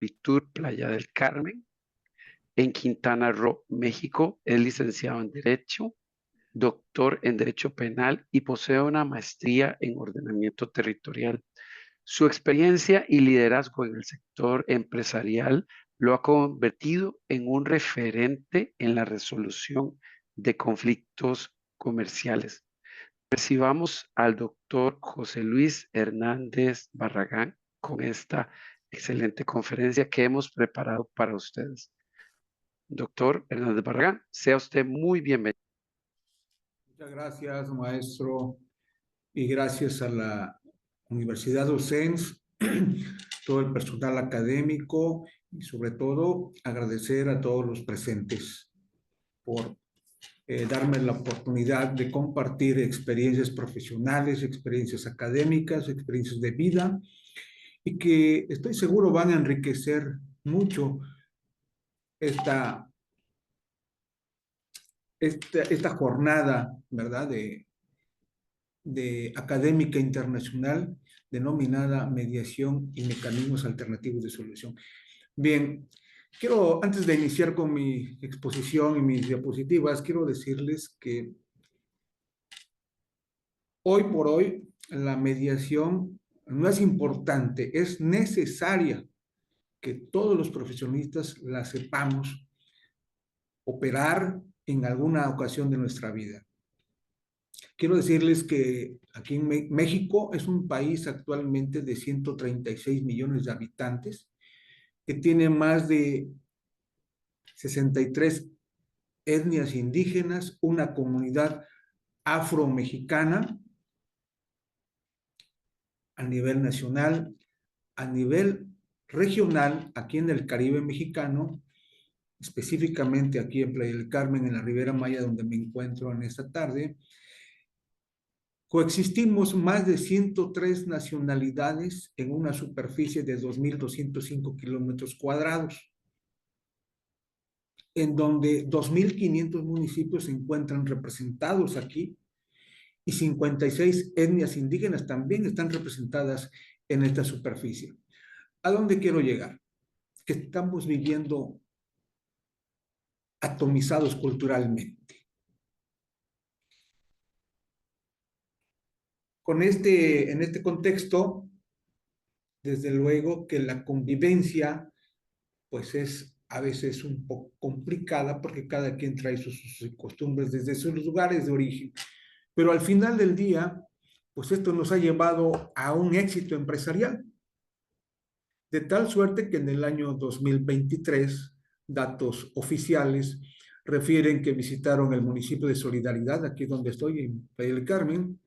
Fitur Playa del Carmen, en Quintana Roo, México. Es licenciado en Derecho, doctor en Derecho Penal y posee una maestría en ordenamiento territorial. Su experiencia y liderazgo en el sector empresarial lo ha convertido en un referente en la resolución de conflictos comerciales. Recibamos al doctor José Luis Hernández Barragán con esta excelente conferencia que hemos preparado para ustedes. Doctor Hernández Barragán, sea usted muy bienvenido. Muchas gracias, maestro, y gracias a la Universidad Docens, todo el personal académico y sobre todo agradecer a todos los presentes por darme la oportunidad de compartir experiencias profesionales, experiencias académicas, experiencias de vida y que estoy seguro van a enriquecer mucho esta jornada, ¿verdad?, de académica internacional denominada Mediación y Mecanismos Alternativos de Solución. Bien, antes de iniciar con mi exposición y mis diapositivas, quiero decirles que hoy por hoy la mediación no es importante, es necesaria que todos los profesionistas la sepamos operar en alguna ocasión de nuestra vida. Quiero decirles que aquí en México es un país actualmente de 136 millones de habitantes, que tiene más de 63 etnias indígenas, una comunidad afromexicana a nivel nacional, a nivel regional, aquí en el Caribe mexicano, específicamente aquí en Playa del Carmen, en la Ribera Maya, donde me encuentro en esta tarde. Coexistimos más de 103 nacionalidades en una superficie de 2.205 kilómetros cuadrados, en donde 2.500 municipios se encuentran representados aquí y 56 etnias indígenas también están representadas en esta superficie. ¿A dónde quiero llegar? Que estamos viviendo atomizados culturalmente. En este contexto, desde luego que la convivencia pues es a veces un poco complicada porque cada quien trae sus costumbres desde sus lugares de origen. Pero al final del día, pues esto nos ha llevado a un éxito empresarial. De tal suerte que en el año 2023, datos oficiales refieren que visitaron el municipio de Solidaridad, aquí donde estoy, en Playa del Carmen,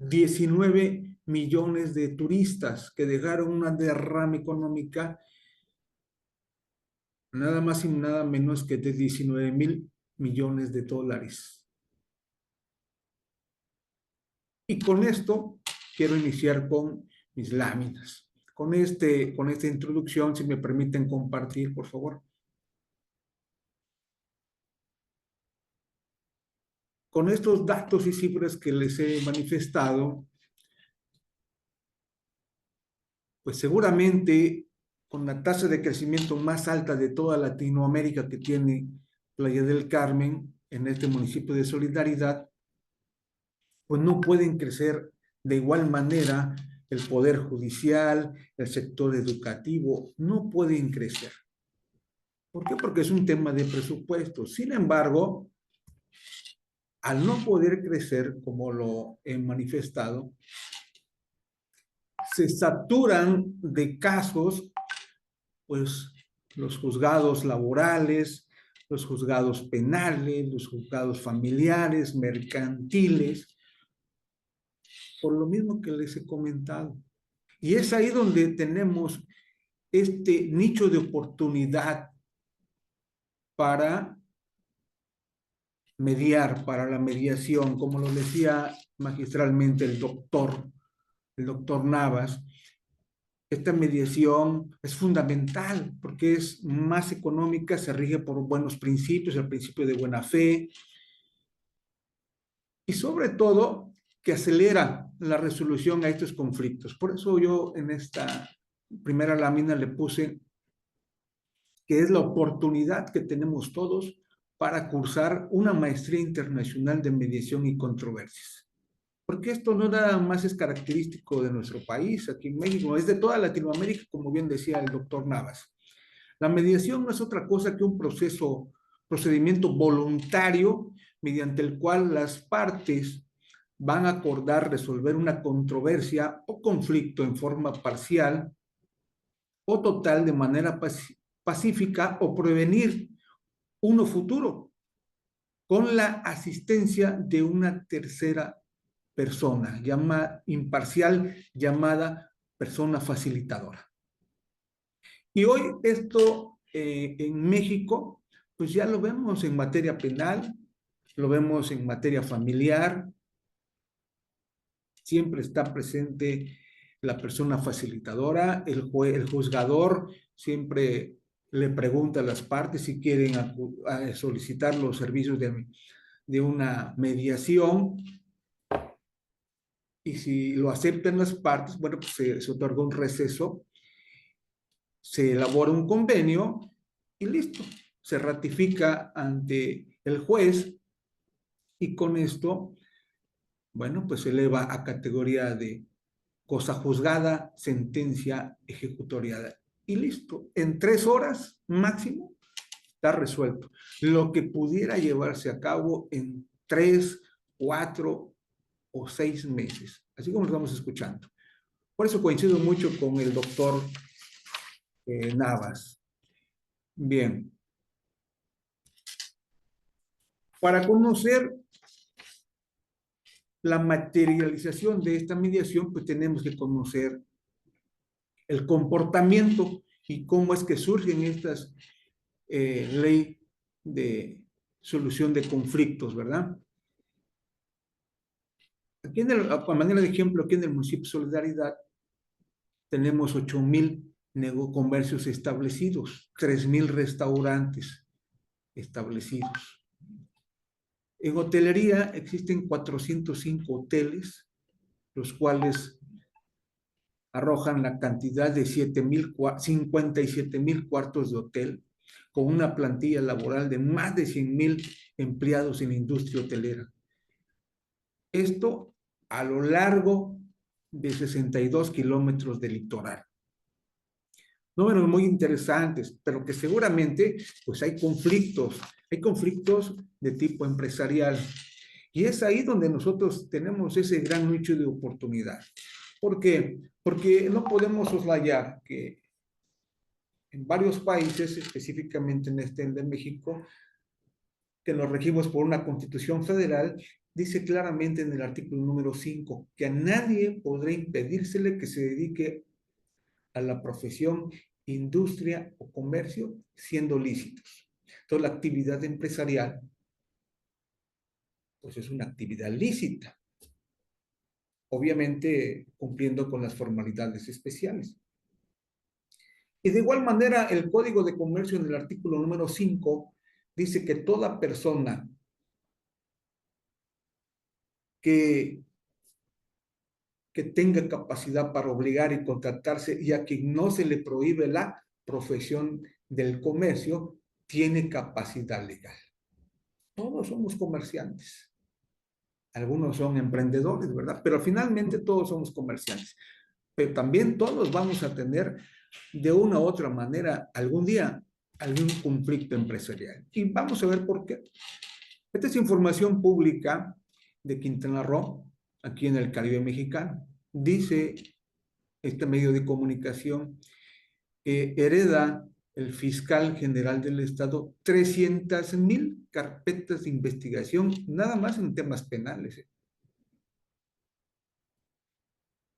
19 millones de turistas que dejaron una derrama económica nada más y nada menos que de 19.000 millones de dólares. Y con esto quiero iniciar con mis láminas. Con esta introducción, si me permiten compartir, por favor. Con estos datos y cifras que les he manifestado, pues seguramente con la tasa de crecimiento más alta de toda Latinoamérica que tiene Playa del Carmen, en este municipio de Solidaridad, pues no pueden crecer de igual manera el poder judicial, el sector educativo, no pueden crecer. ¿Por qué? Porque es un tema de presupuesto. Sin embargo, al no poder crecer, como lo he manifestado, se saturan de casos, pues los juzgados laborales, los juzgados penales, los juzgados familiares, mercantiles, por lo mismo que les he comentado. Y es ahí donde tenemos este nicho de oportunidad para mediar, para la mediación, como lo decía magistralmente el doctor Navas. Esta mediación es fundamental porque es más económica, se rige por buenos principios, el principio de buena fe, y sobre todo que acelera la resolución a estos conflictos. Por eso yo en esta primera lámina le puse que es la oportunidad que tenemos todos para cursar una maestría internacional de mediación y controversias. Porque esto no nada más es característico de nuestro país, aquí en México, es de toda Latinoamérica, como bien decía el doctor Navas. La mediación no es otra cosa que un procedimiento voluntario mediante el cual las partes van a acordar resolver una controversia o conflicto en forma parcial o total de manera pacífica o prevenir uno futuro con la asistencia de una tercera persona imparcial llamada persona facilitadora. Y hoy esto en México, pues ya lo vemos en materia penal, lo vemos en materia familiar, siempre está presente la persona facilitadora, el juzgador siempre le pregunta a las partes si quieren solicitar los servicios de una mediación, y si lo aceptan las partes, bueno, pues se otorga un receso, se elabora un convenio y listo, se ratifica ante el juez y con esto, bueno, pues se eleva a categoría de cosa juzgada, sentencia ejecutoriada y listo. En 3 horas máximo está resuelto. Lo que pudiera llevarse a cabo en 3, 4 o 6 meses, así como lo estamos escuchando. Por eso coincido mucho con el doctor Navas. Bien, para conocer la materialización de esta mediación, pues tenemos que conocer el comportamiento y cómo es que surgen estas leyes de solución de conflictos, ¿verdad? Aquí a manera de ejemplo, aquí en el municipio de Solidaridad tenemos 8,000 comercios establecidos, 3,000 restaurantes establecidos. En hotelería existen 405 hoteles, los cuales arrojan la cantidad de 57,000 cuartos de hotel, con una plantilla laboral de más de 100,000 empleados en la industria hotelera. Esto a lo largo de 62 kilómetros de litoral. Números muy interesantes, pero que seguramente pues hay conflictos de tipo empresarial. Y es ahí donde nosotros tenemos ese gran nicho de oportunidad. ¿Por qué? Porque no podemos soslayar que en varios países, específicamente en este de México, que nos regimos por una constitución federal, dice claramente en el artículo número 5 que a nadie podrá impedírsele que se dedique a la profesión, industria o comercio siendo lícitos. Entonces la actividad empresarial pues es una actividad lícita, obviamente cumpliendo con las formalidades especiales. Y de igual manera, el Código de Comercio en el artículo número 5 dice que toda persona que tenga capacidad para obligar y contratarse y a quien no se le prohíbe la profesión del comercio, tiene capacidad legal. Todos somos comerciantes. Algunos son emprendedores, ¿verdad? Pero finalmente todos somos comerciantes. Pero también todos vamos a tener de una u otra manera algún día algún conflicto empresarial. Y vamos a ver por qué. Esta es información pública de Quintana Roo, aquí en el Caribe mexicano. Dice este medio de comunicación que hereda el fiscal general del Estado 300,000 carpetas de investigación, nada más en temas penales.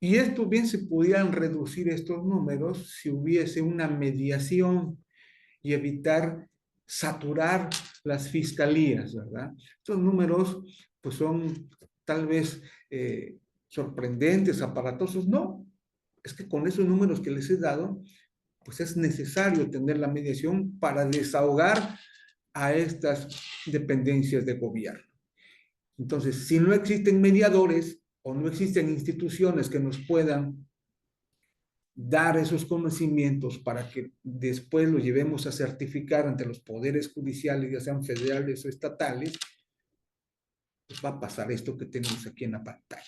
Y esto bien se pudieran reducir estos números si hubiese una mediación y evitar saturar las fiscalías, ¿verdad? Estos números pues son tal vez sorprendentes, aparatosos. No, es que con esos números que les he dado, pues es necesario tener la mediación para desahogar a estas dependencias de gobierno. Entonces, si no existen mediadores o no existen instituciones que nos puedan dar esos conocimientos para que después los llevemos a certificar ante los poderes judiciales, ya sean federales o estatales, pues va a pasar esto que tenemos aquí en la pantalla.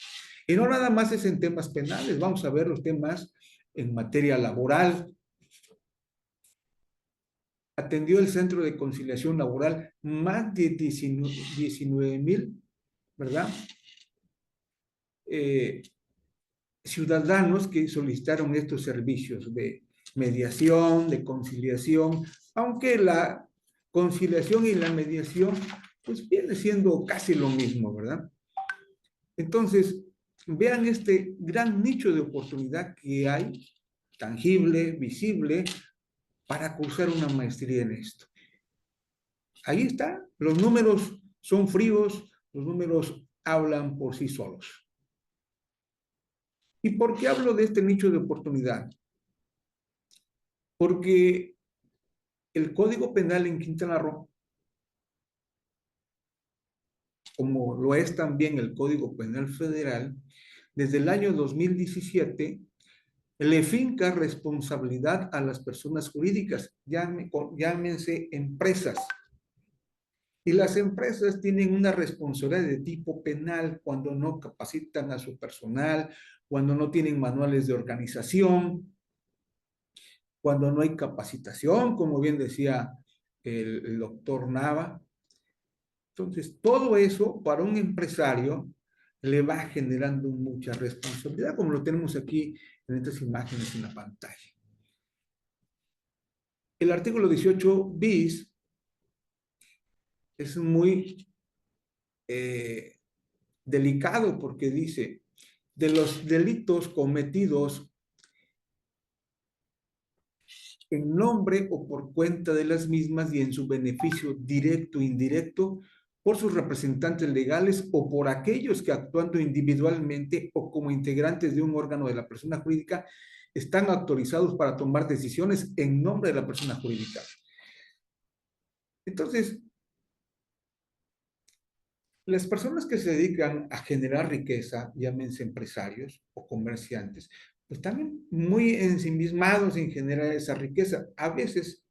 Y no nada más es en temas penales, vamos a ver los temas en materia laboral. Atendió el Centro de Conciliación Laboral más de 19,000, ¿verdad? Ciudadanos que solicitaron estos servicios de mediación, de conciliación, aunque la conciliación y la mediación pues viene siendo casi lo mismo, ¿verdad? Entonces, vean este gran nicho de oportunidad que hay, tangible, visible, para cursar una maestría en esto. Ahí está, los números son fríos, los números hablan por sí solos. ¿Y por qué hablo de este nicho de oportunidad? Porque el Código Penal en Quintana Roo, como lo es también el Código Penal Federal, desde el año 2017 le finca responsabilidad a las personas jurídicas, llámense empresas. Y las empresas tienen una responsabilidad de tipo penal cuando no capacitan a su personal, cuando no tienen manuales de organización, cuando no hay capacitación, como bien decía el doctor Nava. Entonces, todo eso para un empresario le va generando mucha responsabilidad, como lo tenemos aquí en estas imágenes en la pantalla. El artículo 18 bis es muy delicado porque dice, de los delitos cometidos en nombre o por cuenta de las mismas y en su beneficio directo e indirecto por sus representantes legales o por aquellos que actuando individualmente o como integrantes de un órgano de la persona jurídica están autorizados para tomar decisiones en nombre de la persona jurídica. Entonces, las personas que se dedican a generar riqueza, llámense empresarios o comerciantes, pues están muy ensimismados en generar esa riqueza. A veces,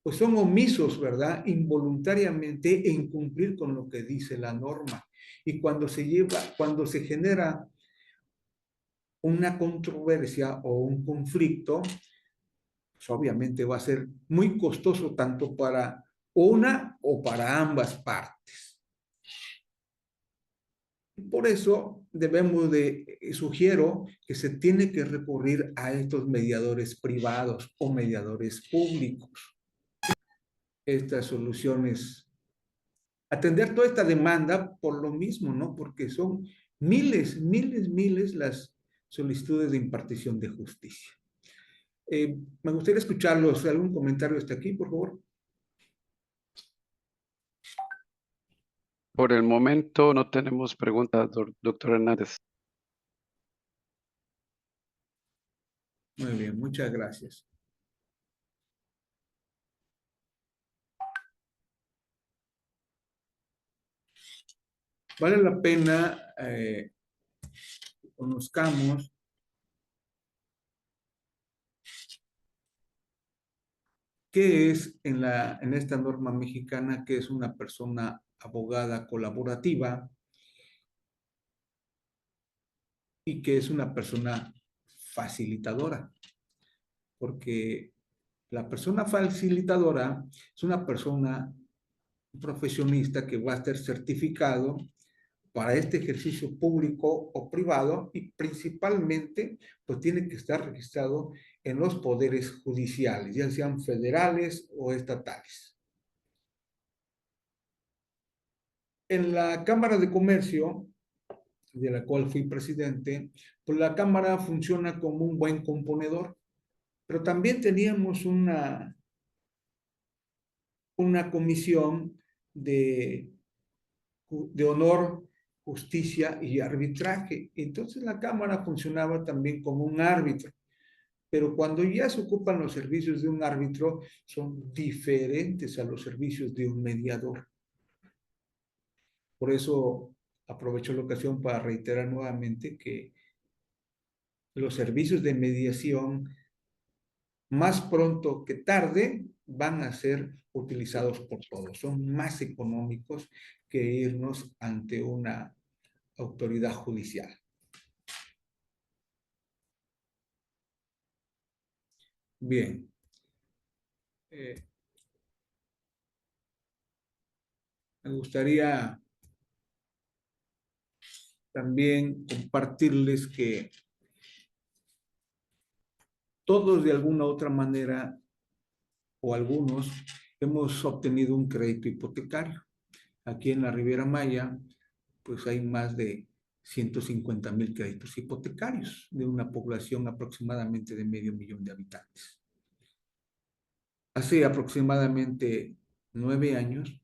pues son omisos, ¿verdad? Involuntariamente en cumplir con lo que dice la norma. Y cuando se genera una controversia o un conflicto, pues obviamente va a ser muy costoso tanto para una o para ambas partes. Por eso sugiero que se tiene que recurrir a estos mediadores privados o mediadores públicos. Estas soluciones, atender toda esta demanda por lo mismo, ¿no? Porque son miles las solicitudes de impartición de justicia. Me gustaría escucharlos. ¿Algún comentario hasta aquí, por favor? Por el momento no tenemos preguntas, doctor Hernández. Muy bien, muchas gracias. Vale la pena conozcamos qué es en esta norma mexicana, qué es una persona abogada colaborativa y qué es una persona facilitadora. Porque la persona facilitadora es una persona profesionista que va a estar certificado para este ejercicio público o privado y principalmente pues tiene que estar registrado en los poderes judiciales, ya sean federales o estatales. En la Cámara de Comercio, de la cual fui presidente, pues la Cámara funciona como un buen componedor, pero también teníamos una comisión de honor, justicia y arbitraje. Entonces la Cámara funcionaba también como un árbitro. Pero cuando ya se ocupan los servicios de un árbitro, son diferentes a los servicios de un mediador. Por eso aprovecho la ocasión para reiterar nuevamente que los servicios de mediación, más pronto que tarde, van a ser utilizados por todos. Son más económicos que irnos ante una autoridad judicial. Bien. Me gustaría también compartirles que todos de alguna u otra manera, o algunos, hemos obtenido un crédito hipotecario. Aquí en la Riviera Maya, pues hay más de 150,000 créditos hipotecarios de una población aproximadamente de 500,000 de habitantes. Hace aproximadamente 9 años,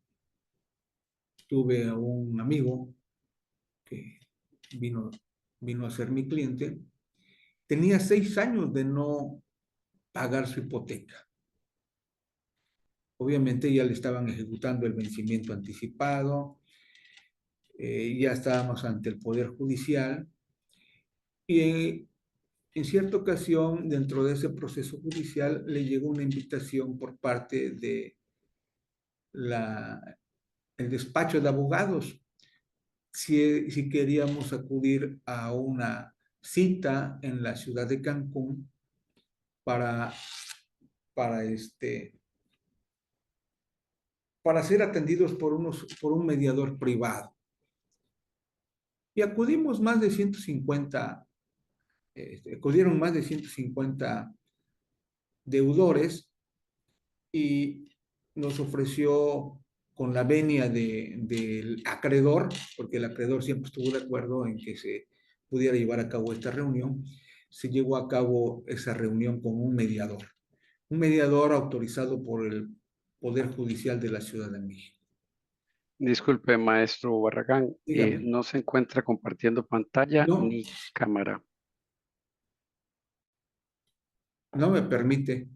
tuve a un amigo que vino a ser mi cliente. Tenía 6 años de no pagar su hipoteca. Obviamente ya le estaban ejecutando el vencimiento anticipado, ya estábamos ante el Poder Judicial y en cierta ocasión, dentro de ese proceso judicial, le llegó una invitación por parte de el despacho de abogados si queríamos acudir a una cita en la ciudad de Cancún para, para, para ser atendidos por un mediador privado. Y acudimos más de 150, acudieron más de 150 deudores y nos ofreció con la venia del acreedor, porque el acreedor siempre estuvo de acuerdo en que se pudiera llevar a cabo esta reunión, se llevó a cabo esa reunión con un mediador autorizado por el Poder Judicial de la Ciudad de México. Disculpe, maestro Barragán, Dígame. no se encuentra compartiendo pantalla No, ni cámara. no me permite,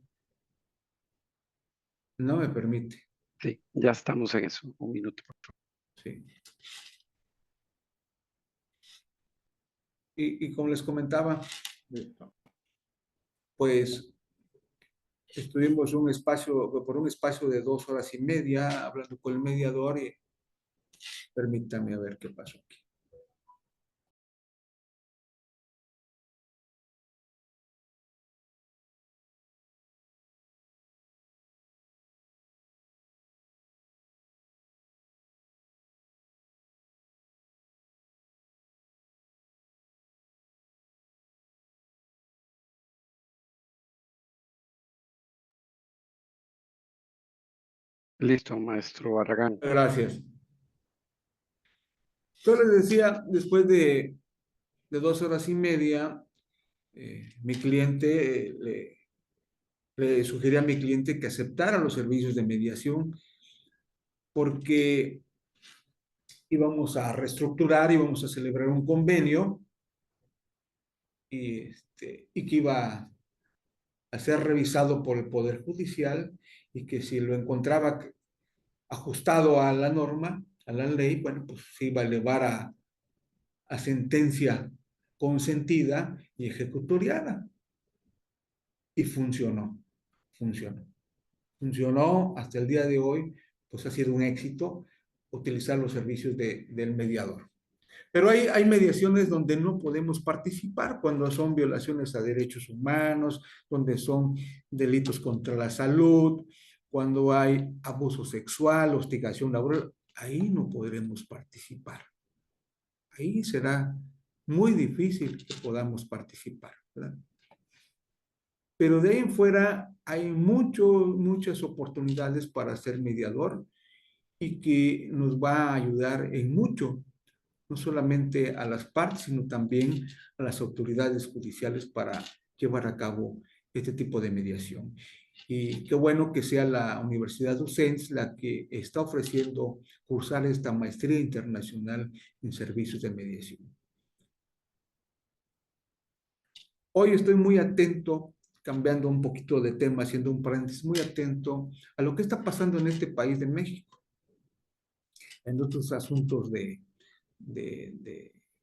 no me permite. Sí, ya estamos en eso. Un minuto. Sí. Y como les comentaba, pues estuvimos por un espacio de 2 horas y media hablando con el mediador y permítame a ver qué pasó aquí. Listo, maestro Barragán. Gracias. Yo les decía, después de 2 horas y media, mi cliente le sugería a mi cliente que aceptara los servicios de mediación porque íbamos a reestructurar, íbamos a celebrar un convenio y que iba a ser revisado por el Poder Judicial y que si lo encontraba ajustado a la norma, a la ley, bueno, pues se iba a elevar a sentencia consentida y ejecutoriada. Y funcionó. Funcionó hasta el día de hoy, pues ha sido un éxito utilizar los servicios del mediador. Pero hay mediaciones donde no podemos participar, cuando son violaciones a derechos humanos, donde son delitos contra la salud, cuando hay abuso sexual, hostigación laboral, ahí no podremos participar. Ahí será muy difícil que podamos participar, ¿verdad? Pero de ahí en fuera hay muchas oportunidades para ser mediador y que nos va a ayudar en mucho, no solamente a las partes, sino también a las autoridades judiciales para llevar a cabo este tipo de mediación. Y qué bueno que sea la Universidad UCENS la que está ofreciendo cursar esta maestría internacional en servicios de mediación. Hoy estoy muy atento, cambiando un poquito de tema, haciendo un paréntesis, muy atento a lo que está pasando en este país de México, en otros asuntos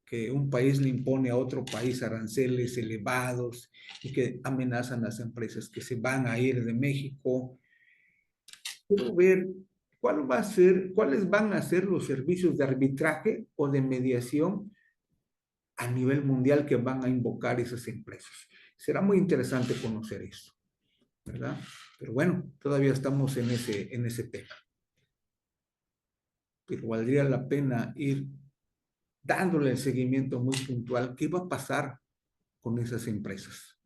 que un país le impone a otro país aranceles elevados y que amenazan a las empresas que se van a ir de México. Quiero ver cuáles van a ser los servicios de arbitraje o de mediación a nivel mundial que van a invocar esas empresas. Será muy interesante conocer eso, ¿verdad? Pero bueno, todavía estamos en ese tema. Pero valdría la pena ir dándole el seguimiento muy puntual. ¿Qué va a pasar con esas empresas?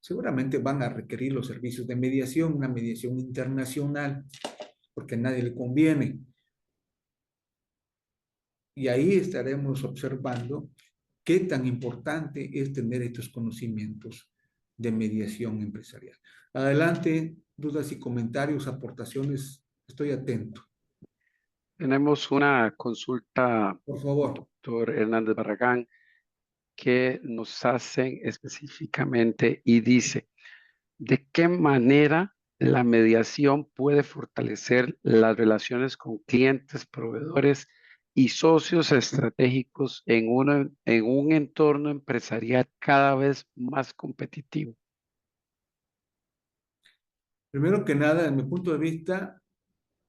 Seguramente van a requerir los servicios de mediación, una mediación internacional, porque a nadie le conviene. Y ahí estaremos observando qué tan importante es tener estos conocimientos de mediación empresarial. Adelante, dudas y comentarios, aportaciones, estoy atento. Tenemos una consulta, Por favor. doctor Hernández Barragán, que nos hacen específicamente y dice, ¿de qué manera la mediación puede fortalecer las relaciones con clientes, proveedores y socios estratégicos en un entorno empresarial cada vez más competitivo? Primero que nada, desde mi punto de vista,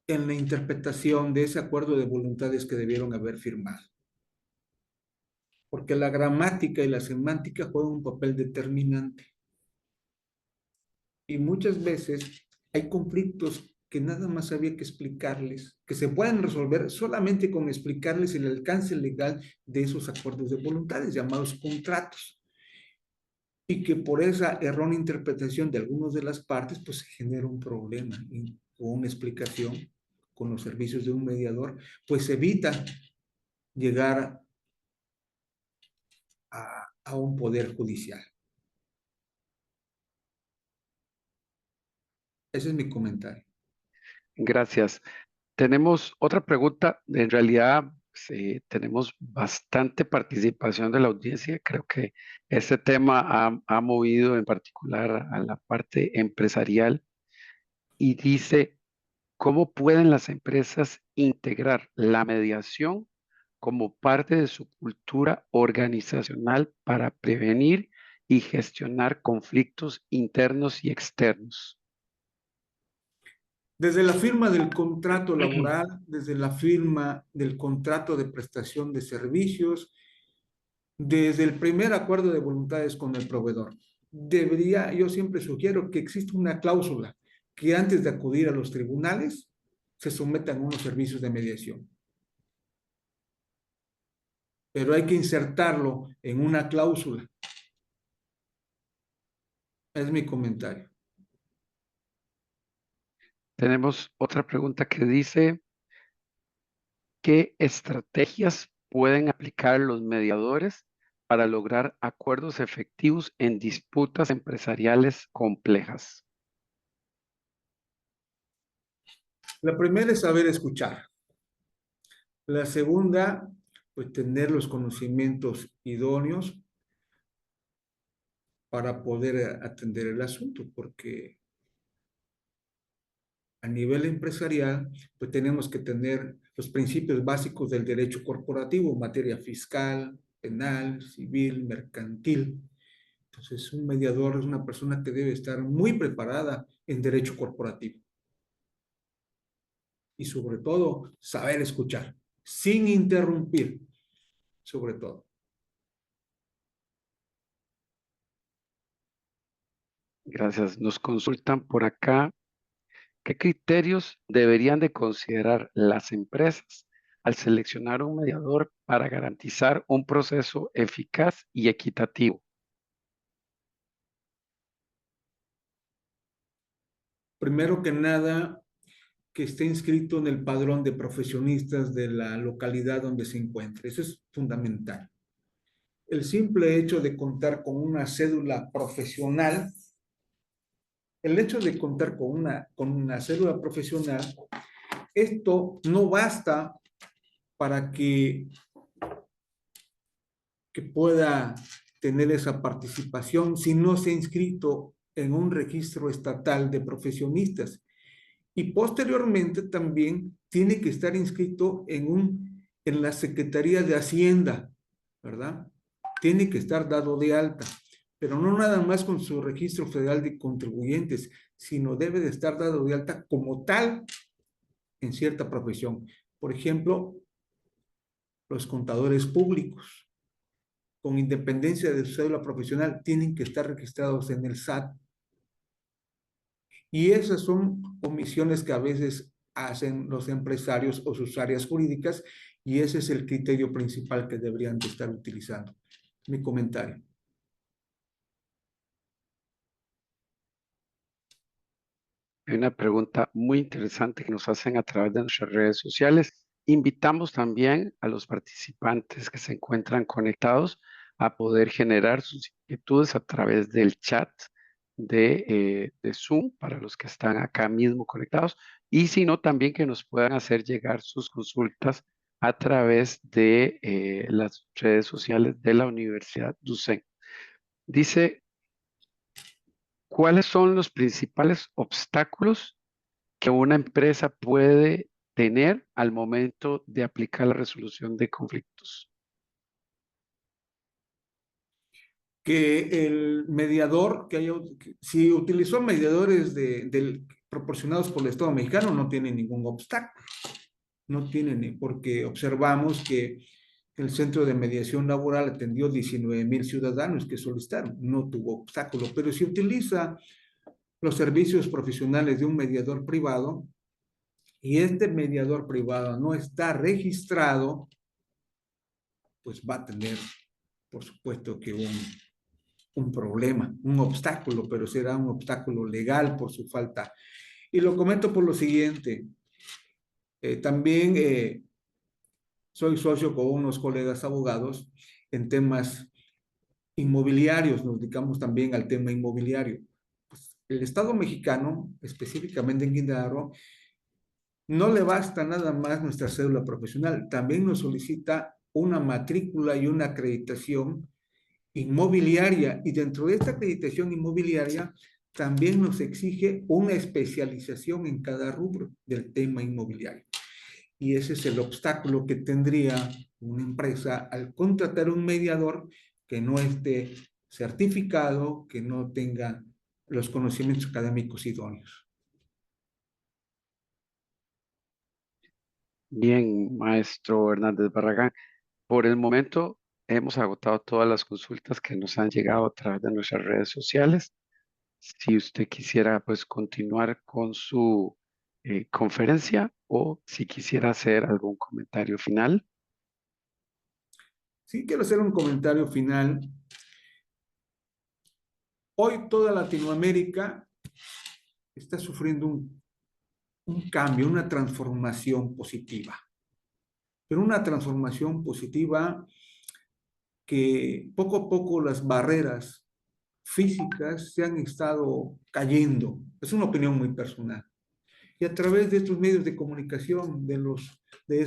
en la interpretación de ese acuerdo de voluntades que debieron haber firmado. Porque la gramática y la semántica juegan un papel determinante. Y muchas veces hay conflictos que nada más había que explicarles, que se pueden resolver solamente con explicarles el alcance legal de esos acuerdos de voluntades, llamados contratos. Y que por esa errónea interpretación de algunas de las partes, pues se genera un problema. Y con una explicación, con los servicios de un mediador, pues evita llegar a un poder judicial. Ese es mi comentario. Gracias. Tenemos otra pregunta. En realidad, sí, tenemos bastante participación de la audiencia. Creo que este tema ha movido en particular a la parte empresarial y dice, ¿cómo pueden las empresas integrar la mediación como parte de su cultura organizacional para prevenir y gestionar conflictos internos y externos? Desde la firma del contrato laboral, desde la firma del contrato de prestación de servicios, desde el primer acuerdo de voluntades con el proveedor. Yo siempre sugiero que exista una cláusula que antes de acudir a los tribunales se sometan unos servicios de mediación. Pero hay que insertarlo en una cláusula. Es mi comentario. Tenemos otra pregunta que dice, ¿qué estrategias pueden aplicar los mediadores para lograr acuerdos efectivos en disputas empresariales complejas? La primera es saber escuchar. La segunda, pues tener los conocimientos idóneos para poder atender el asunto, porque a nivel empresarial, pues tenemos que tener los principios básicos del derecho corporativo, materia fiscal, penal, civil, mercantil. Entonces, un mediador es una persona que debe estar muy preparada en derecho corporativo. Y sobre todo, saber escuchar, sin interrumpir, sobre todo. Gracias. Nos consultan por acá, ¿qué criterios deberían de considerar las empresas al seleccionar un mediador para garantizar un proceso eficaz y equitativo? Primero que nada, que esté inscrito en el padrón de profesionistas de la localidad donde se encuentre. Eso es fundamental. El simple hecho de contar con una cédula profesional, el hecho de contar con una cédula profesional, esto no basta para que pueda tener esa participación si no se ha inscrito en un registro estatal de profesionistas. Y posteriormente también tiene que estar inscrito en la Secretaría de Hacienda ¿verdad? Tiene que estar dado de alta, pero no nada más con su registro federal de contribuyentes, sino debe de estar dado de alta como tal en cierta profesión. Por ejemplo, los contadores públicos, con independencia de su cédula profesional, tienen que estar registrados en el SAT. Y esas son omisiones que a veces hacen los empresarios o sus áreas jurídicas, y ese es el criterio principal que deberían de estar utilizando. Mi comentario. Hay una pregunta muy interesante que nos hacen a través de nuestras redes sociales. Invitamos también a los participantes que se encuentran conectados a poder generar sus inquietudes a través del chat de Zoom para los que están acá mismo conectados y si no, también que nos puedan hacer llegar sus consultas a través de las redes sociales de la Universidad DUCEN. Dice, ¿cuáles son los principales obstáculos que una empresa puede tener al momento de aplicar la resolución de conflictos? Que el mediador, si utilizó mediadores proporcionados por el Estado mexicano, no tiene ningún obstáculo. No tiene porque observamos que el Centro de Mediación Laboral atendió 19,000 ciudadanos que solicitaron, no tuvo obstáculo, pero si utiliza los servicios profesionales de un mediador privado y este mediador privado no está registrado, pues va a tener, por supuesto, que un problema, un obstáculo, pero será un obstáculo legal por su falta. Y lo comento por lo siguiente, también soy socio con unos colegas abogados en temas inmobiliarios, nos dedicamos también al tema inmobiliario. Pues, el Estado mexicano, específicamente en Quintana Roo, no le basta nada más nuestra cédula profesional, también nos solicita una matrícula y una acreditación inmobiliaria, y dentro de esta acreditación inmobiliaria también nos exige una especialización en cada rubro del tema inmobiliario. Y ese es el obstáculo que tendría una empresa al contratar un mediador que no esté certificado, que no tenga los conocimientos académicos idóneos. Bien, maestro Hernández Barragán. Por el momento hemos agotado todas las consultas que nos han llegado a través de nuestras redes sociales. Si usted quisiera pues continuar con su conferencia o si quisiera hacer algún comentario final. Sí, quiero hacer un comentario final. Hoy toda Latinoamérica está sufriendo un cambio, una transformación positiva, pero una transformación positiva que poco a poco las barreras físicas se han estado cayendo. Es una opinión muy personal. Y a través de estos medios de comunicación, de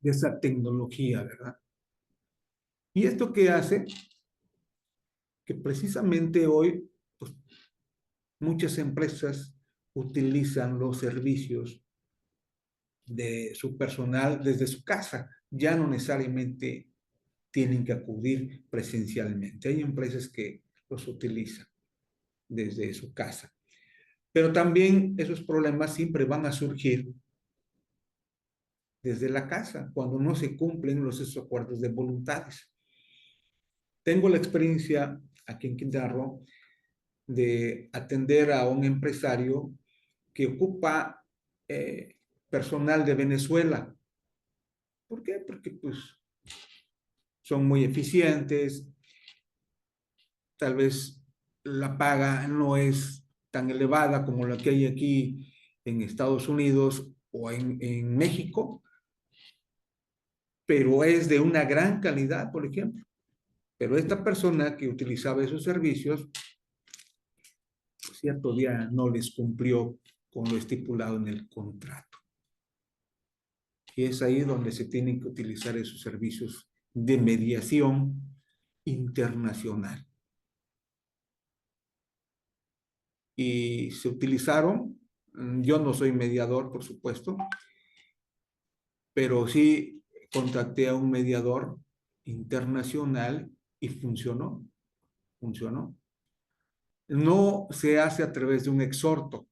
esa tecnología, ¿verdad? ¿Y esto qué hace? Que precisamente hoy, pues, muchas empresas utilizan los servicios de su personal desde su casa. Ya no necesariamente tienen que acudir presencialmente. Hay empresas que los utilizan desde su casa. Pero también esos problemas siempre van a surgir desde la casa, cuando no se cumplen esos acuerdos de voluntades. Tengo la experiencia aquí en Quintana Roo de atender a un empresario que ocupa personal de Venezuela. ¿Por qué? Porque pues son muy eficientes, tal vez la paga no es tan elevada como la que hay aquí en Estados Unidos o en México, pero es de una gran calidad, por ejemplo. Pero esta persona que utilizaba esos servicios, pues, cierto día no les cumplió con lo estipulado en el contrato. Y es ahí donde se tienen que utilizar esos servicios de mediación internacional. Y se utilizaron, yo no soy mediador, por supuesto, pero sí contacté a un mediador internacional y funcionó. No se hace a través de un exhorto,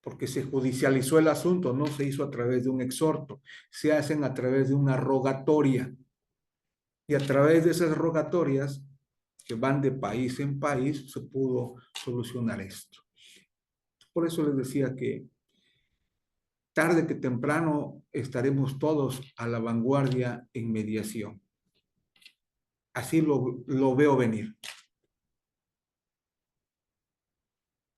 porque se judicializó el asunto, no se hizo a través de un exhorto, se hacen a través de una rogatoria. Y a través de esas rogatorias, que van de país en país, se pudo solucionar esto. Por eso les decía que tarde que temprano estaremos todos a la vanguardia en mediación. Así lo veo venir.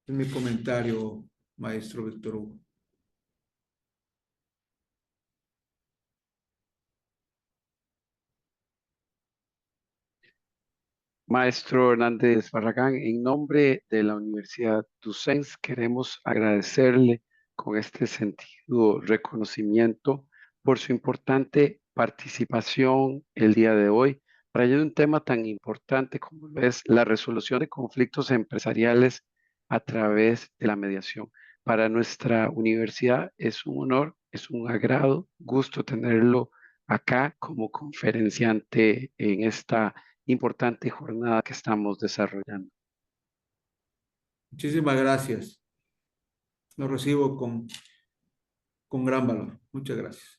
Es mi comentario, maestro Víctor Hugo. Maestro Hernández Barragán, en nombre de la Universidad Tucens, queremos agradecerle con este sentido reconocimiento por su importante participación el día de hoy para ayudar un tema tan importante como lo es la resolución de conflictos empresariales a través de la mediación. Para nuestra universidad es un honor, es un agrado, gusto tenerlo acá como conferenciante en esta importante jornada que estamos desarrollando. Muchísimas gracias. Lo recibo con gran valor. Muchas gracias.